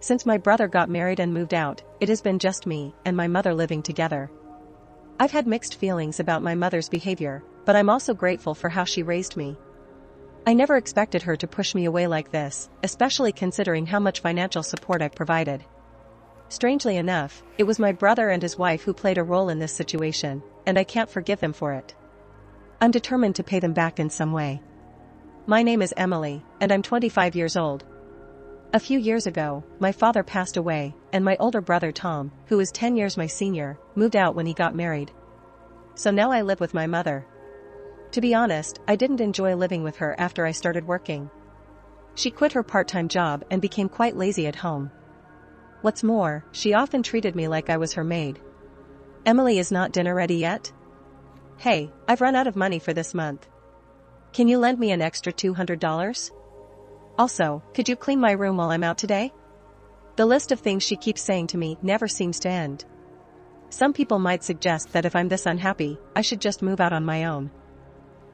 Since my brother got married and moved out, it has been just me and my mother living together. I've had mixed feelings about my mother's behavior, but I'm also grateful for how she raised me. I never expected her to push me away like this, especially considering how much financial support I've provided. Strangely enough, it was my brother and his wife who played a role in this situation, and I can't forgive them for it. I'm determined to pay them back in some way. My name is Emily, and I'm 25 years old. A few years ago, my father passed away, and my older brother Tom, who is 10 years my senior, moved out when he got married. So now I live with my mother. To be honest, I didn't enjoy living with her after I started working. She quit her part-time job and became quite lazy at home. What's more, she often treated me like I was her maid. Emily, is not dinner ready yet? Hey, I've run out of money for this month. Can you lend me an extra $200? Also, could you clean my room while I'm out today? The list of things she keeps saying to me never seems to end. Some people might suggest that if I'm this unhappy, I should just move out on my own.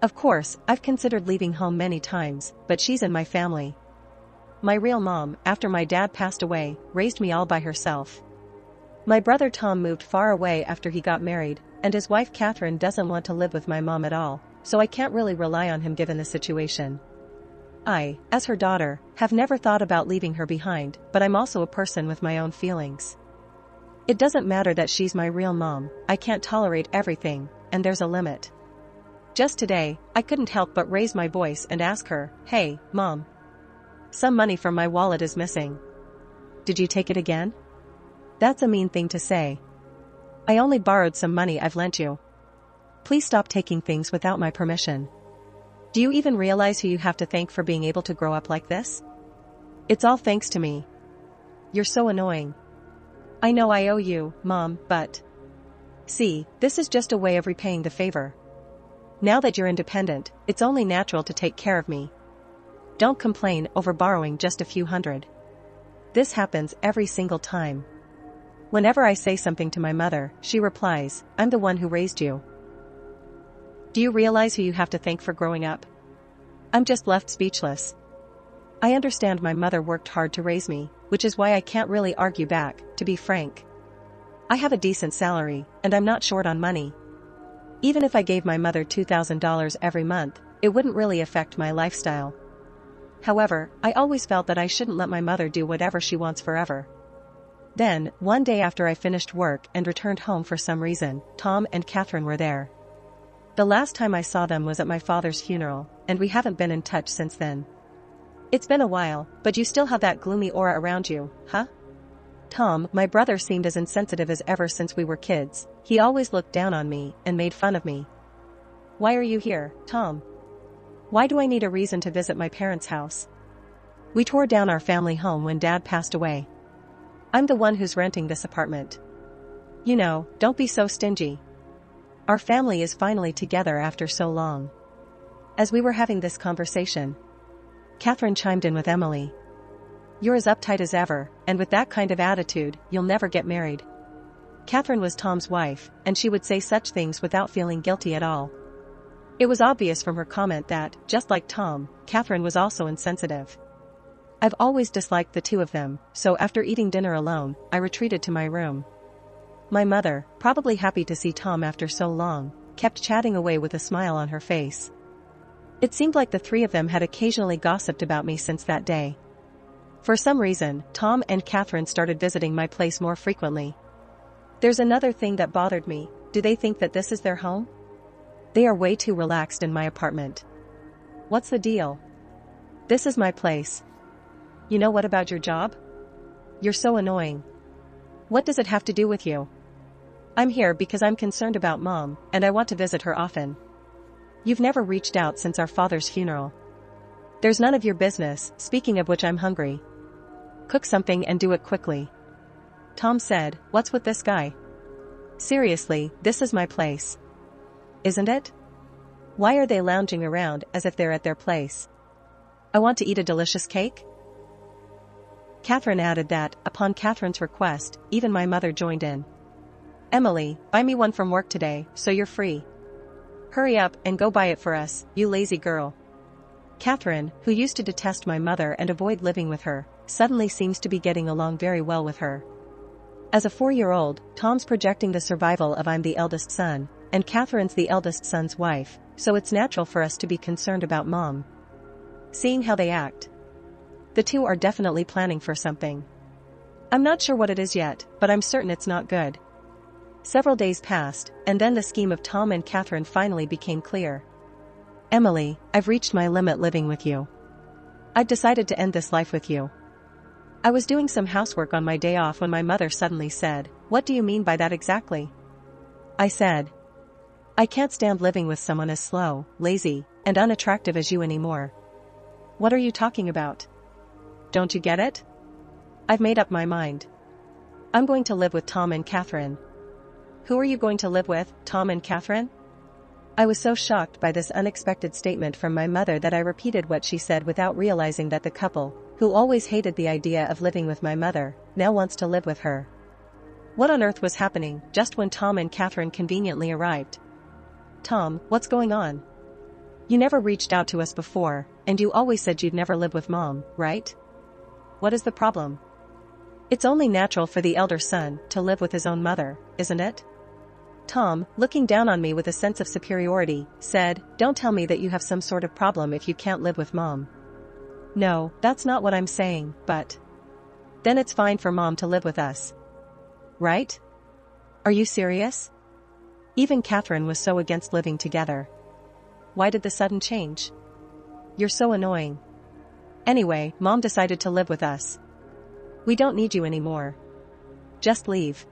Of course, I've considered leaving home many times, but she's in my family. My real mom, after my dad passed away, raised me all by herself. My brother Tom moved far away after he got married, and his wife Catherine doesn't want to live with my mom at all, so I can't really rely on him given the situation. I, as her daughter, have never thought about leaving her behind, but I'm also a person with my own feelings. It doesn't matter that she's my real mom, I can't tolerate everything, and there's a limit. Just today, I couldn't help but raise my voice and ask her, "Hey, Mom. Some money from my wallet is missing. Did you take it again?" That's a mean thing to say. I only borrowed some money I've lent you. Please stop taking things without my permission. Do you even realize who you have to thank for being able to grow up like this? It's all thanks to me. You're so annoying. I know I owe you, Mom, but... See, this is just a way of repaying the favor. Now that you're independent, it's only natural to take care of me. Don't complain over borrowing just a few hundred. This happens every single time. Whenever I say something to my mother, she replies, "I'm the one who raised you." Do you realize who you have to thank for growing up? I'm just left speechless. I understand my mother worked hard to raise me, which is why I can't really argue back, to be frank. I have a decent salary, and I'm not short on money. Even if I gave my mother $2,000 every month, it wouldn't really affect my lifestyle. However, I always felt that I shouldn't let my mother do whatever she wants forever. Then, one day after I finished work and returned home for some reason, Tom and Catherine were there. The last time I saw them was at my father's funeral, and we haven't been in touch since then. It's been a while, but you still have that gloomy aura around you, huh? Tom, my brother, seemed as insensitive as ever since we were kids. He always looked down on me and made fun of me. Why are you here, Tom? Why do I need a reason to visit my parents' house? We tore down our family home when Dad passed away. I'm the one who's renting this apartment. You know, don't be so stingy. Our family is finally together after so long. As we were having this conversation, Catherine chimed in with Emily. You're as uptight as ever, and with that kind of attitude, you'll never get married. Catherine was Tom's wife, and she would say such things without feeling guilty at all. It was obvious from her comment that, just like Tom, Catherine was also insensitive. I've always disliked the two of them, so after eating dinner alone, I retreated to my room. My mother, probably happy to see Tom after so long, kept chatting away with a smile on her face. It seemed like the three of them had occasionally gossiped about me since that day. For some reason, Tom and Catherine started visiting my place more frequently. There's another thing that bothered me. Do they think that this is their home? They are way too relaxed in my apartment. What's the deal? This is my place. You know what about your job? You're so annoying. What does it have to do with you? I'm here because I'm concerned about Mom, and I want to visit her often. You've never reached out since our father's funeral. There's none of your business. Speaking of which, I'm hungry. Cook something and do it quickly. Tom said, What's with this guy? Seriously, this is my place. Isn't it? Why are they lounging around as if they're at their place? I want to eat a delicious cake. Catherine added that, upon Catherine's request, even my mother joined in. Emily, buy me one from work today, so you're free. Hurry up and go buy it for us, you lazy girl. Catherine, who used to detest my mother and avoid living with her, suddenly seems to be getting along very well with her. As a 4-year-old, Tom's projecting the survival of I'm the eldest son, and Catherine's the eldest son's wife, so it's natural for us to be concerned about Mom. Seeing how they act, the two are definitely planning for something. I'm not sure what it is yet, but I'm certain it's not good. Several days passed, and then the scheme of Tom and Catherine finally became clear. Emily, I've reached my limit living with you. I've decided to end this life with you. I was doing some housework on my day off when my mother suddenly said, "What do you mean by that exactly?" I said, "I can't stand living with someone as slow, lazy, and unattractive as you anymore." "What are you talking about? Don't you get it? I've made up my mind. I'm going to live with Tom and Catherine." "Who are you going to live with, Tom and Catherine?" I was so shocked by this unexpected statement from my mother that I repeated what she said without realizing that the couple, who always hated the idea of living with my mother, now wants to live with her. What on earth was happening just when Tom and Catherine conveniently arrived? "Tom, what's going on? You never reached out to us before, and you always said you'd never live with Mom, right? What is the problem?" "It's only natural for the elder son to live with his own mother, isn't it?" Tom, looking down on me with a sense of superiority, said, "Don't tell me that you have some sort of problem if you can't live with Mom." "No, that's not what I'm saying, but then it's fine for Mom to live with us. Right? Are you serious?" Even Catherine was so against living together. Why did the sudden change? "You're so annoying. Anyway, Mom decided to live with us. We don't need you anymore. Just leave."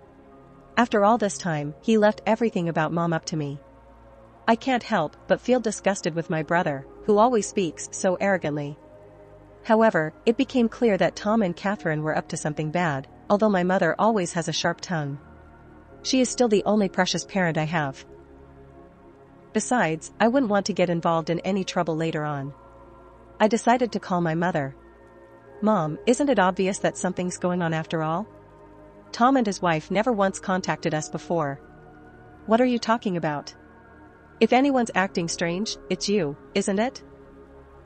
After all this time, he left everything about Mom up to me. I can't help but feel disgusted with my brother, who always speaks so arrogantly. However, it became clear that Tom and Catherine were up to something bad, although my mother always has a sharp tongue. She is still the only precious parent I have. Besides, I wouldn't want to get involved in any trouble later on. I decided to call my mother. "Mom, isn't it obvious that something's going on after all? Tom and his wife never once contacted us before." "What are you talking about? If anyone's acting strange, it's you, isn't it?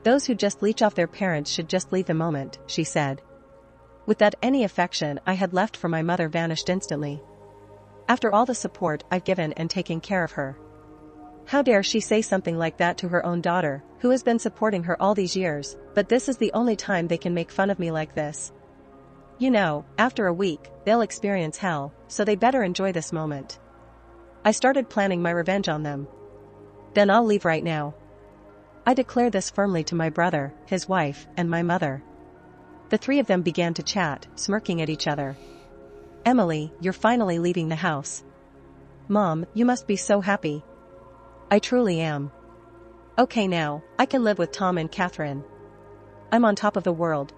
Those who just leech off their parents should just leave the moment," she said. With that, any affection I had left for my mother vanished instantly. After all the support I've given and taken care of her. How dare she say something like that to her own daughter, who has been supporting her all these years, but this is the only time they can make fun of me like this. You know, after a week, they'll experience hell, so they better enjoy this moment. I started planning my revenge on them. "Then I'll leave right now." I declared this firmly to my brother, his wife, and my mother. The three of them began to chat, smirking at each other. "Emily, you're finally leaving the house. Mom, you must be so happy." "I truly am. Okay, now, I can live with Tom and Catherine. I'm on top of the world.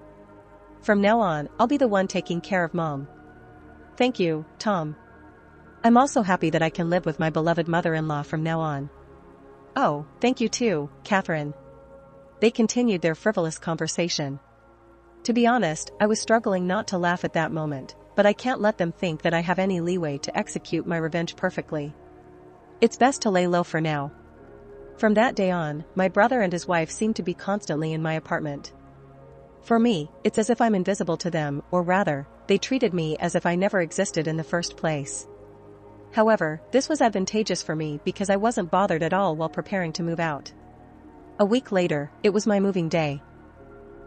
From now on, I'll be the one taking care of Mom." "Thank you, Tom. I'm also happy that I can live with my beloved mother-in-law from now on." "Oh, thank you too, Catherine." They continued their frivolous conversation. To be honest, I was struggling not to laugh at that moment, but I can't let them think that I have any leeway to execute my revenge perfectly. It's best to lay low for now. From that day on, my brother and his wife seemed to be constantly in my apartment. For me, it's as if I'm invisible to them, or rather, they treated me as if I never existed in the first place. However, this was advantageous for me because I wasn't bothered at all while preparing to move out. A week later, it was my moving day.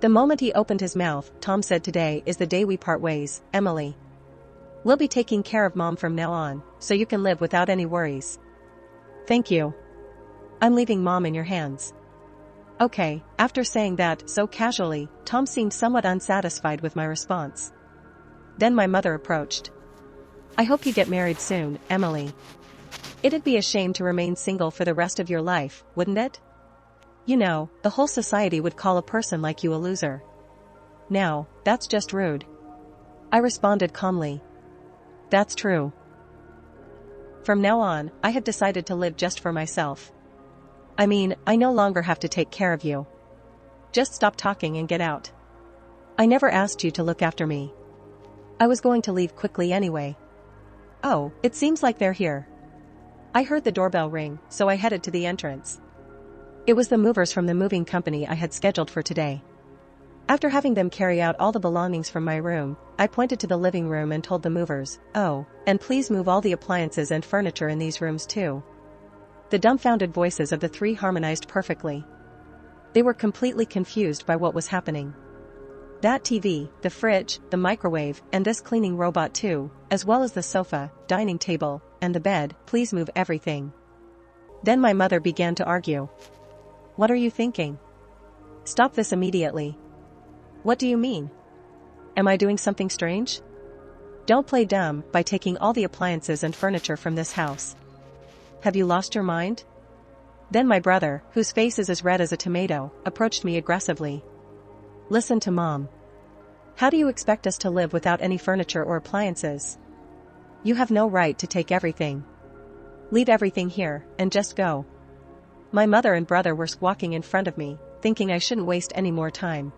The moment he opened his mouth, Tom said, "Today is the day we part ways, Emily. We'll be taking care of Mom from now on, so you can live without any worries." "Thank you. I'm leaving Mom in your hands." Okay, after saying that so casually, Tom seemed somewhat unsatisfied with my response. Then my mother approached. "I hope you get married soon, Emily. It'd be a shame to remain single for the rest of your life, wouldn't it? You know, the whole society would call a person like you a loser." "Now, that's just rude." I responded calmly. "That's true. From now on, I have decided to live just for myself. I mean, I no longer have to take care of you. Just stop talking and get out. I never asked you to look after me." I was going to leave quickly anyway. Oh, it seems like they're here. I heard the doorbell ring, so I headed to the entrance. It was the movers from the moving company I had scheduled for today. After having them carry out all the belongings from my room, I pointed to the living room and told the movers, "Oh, and please move all the appliances and furniture in these rooms too." The dumbfounded voices of the three harmonized perfectly. They were completely confused by what was happening. That TV, the fridge, the microwave, and this cleaning robot too, as well as the sofa, dining table, and the bed, please move everything. Then my mother began to argue. "What are you thinking? Stop this immediately." "What do you mean? Am I doing something strange? Don't play dumb by taking all the appliances and furniture from this house. Have you lost your mind?" Then my brother, whose face is as red as a tomato, approached me aggressively. "Listen to Mom. How do you expect us to live without any furniture or appliances? You have no right to take everything. Leave everything here, and just go." My mother and brother were walking in front of me, thinking I shouldn't waste any more time.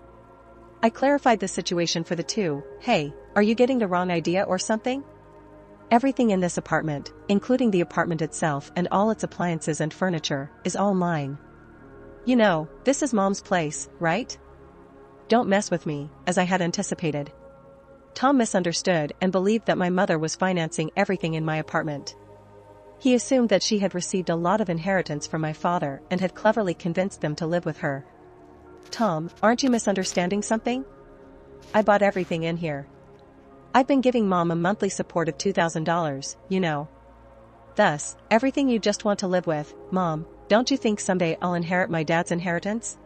I clarified the situation for the two. "Hey, are you getting the wrong idea or something? Everything in this apartment, including the apartment itself and all its appliances and furniture, is all mine. You know, this is Mom's place, right? Don't mess with me," as I had anticipated. Tom misunderstood and believed that my mother was financing everything in my apartment. He assumed that she had received a lot of inheritance from my father and had cleverly convinced them to live with her. "Tom, aren't you misunderstanding something? I bought everything in here. I've been giving Mom a monthly support of $2,000, you know. Thus, everything you just want to live with, Mom, don't you think someday I'll inherit my dad's inheritance?"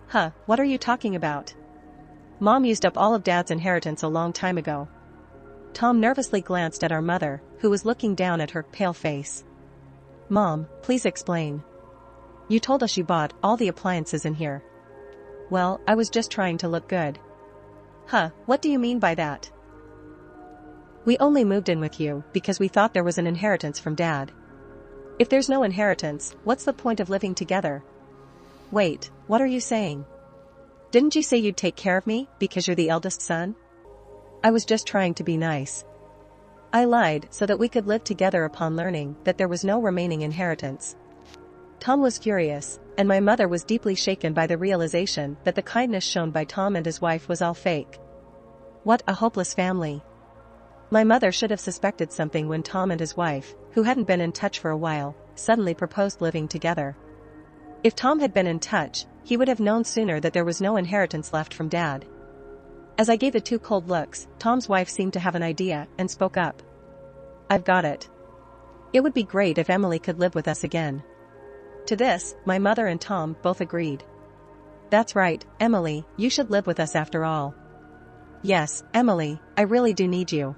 "Huh, what are you talking about? Mom used up all of Dad's inheritance a long time ago." Tom nervously glanced at our mother, who was looking down at her pale face. "Mom, please explain. You told us you bought all the appliances in here." "Well, I was just trying to look good." "Huh, what do you mean by that?" "We only moved in with you because we thought there was an inheritance from Dad. If there's no inheritance, what's the point of living together?" "Wait, what are you saying? Didn't you say you'd take care of me because you're the eldest son?" "I was just trying to be nice. I lied so that we could live together upon learning that there was no remaining inheritance." Tom was furious, and my mother was deeply shaken by the realization that the kindness shown by Tom and his wife was all fake. What a hopeless family. My mother should have suspected something when Tom and his wife, who hadn't been in touch for a while, suddenly proposed living together. If Tom had been in touch, he would have known sooner that there was no inheritance left from Dad. As I gave the two cold looks, Tom's wife seemed to have an idea and spoke up. "I've got it. It would be great if Emily could live with us again." To this, my mother and Tom both agreed. "That's right, Emily, you should live with us after all." "Yes, Emily, I really do need you."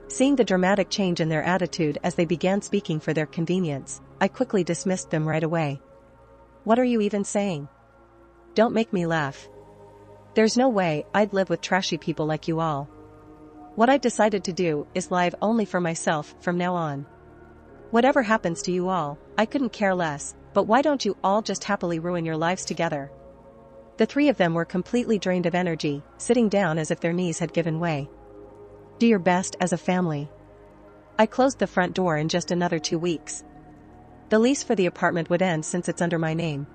Seeing the dramatic change in their attitude as they began speaking for their convenience, I quickly dismissed them right away. "What are you even saying? Don't make me laugh. There's no way I'd live with trashy people like you all. What I've decided to do is live only for myself from now on. Whatever happens to you all, I couldn't care less, but why don't you all just happily ruin your lives together?" The three of them were completely drained of energy, sitting down as if their knees had given way. Do your best as a family. I closed the front door in just another 2 weeks. The lease for the apartment would end since it's under my name.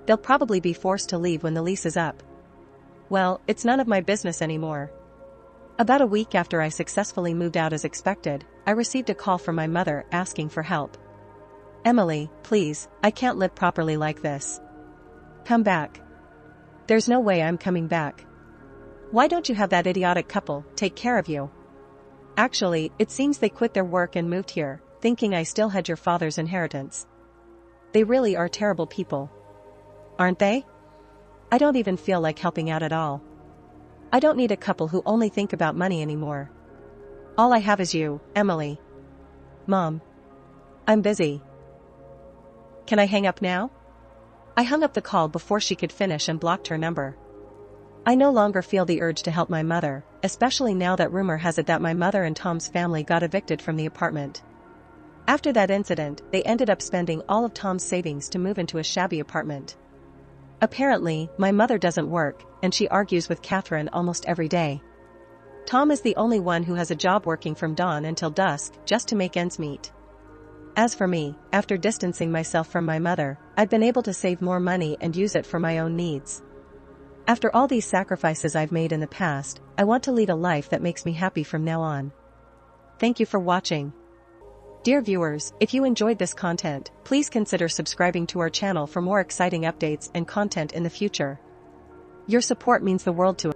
They'll probably be forced to leave when the lease is up. Well, it's none of my business anymore. About a week after I successfully moved out as expected, I received a call from my mother asking for help. "Emily, please, I can't live properly like this. Come back." "There's no way I'm coming back. Why don't you have that idiotic couple take care of you? Actually, it seems they quit their work and moved here, thinking I still had your father's inheritance. They really are terrible people. Aren't they? I don't even feel like helping out at all. I don't need a couple who only think about money anymore. All I have is you, Emily." "Mom. I'm busy. Can I hang up now?" I hung up the call before she could finish and blocked her number. I no longer feel the urge to help my mother, especially now that rumor has it that my mother and Tom's family got evicted from the apartment. After that incident, they ended up spending all of Tom's savings to move into a shabby apartment. Apparently, my mother doesn't work, and she argues with Catherine almost every day. Tom is the only one who has a job working from dawn until dusk just to make ends meet. As for me, after distancing myself from my mother, I've been able to save more money and use it for my own needs. After all these sacrifices I've made in the past, I want to lead a life that makes me happy from now on. Thank you for watching. Dear viewers, if you enjoyed this content, please consider subscribing to our channel for more exciting updates and content in the future. Your support means the world to us.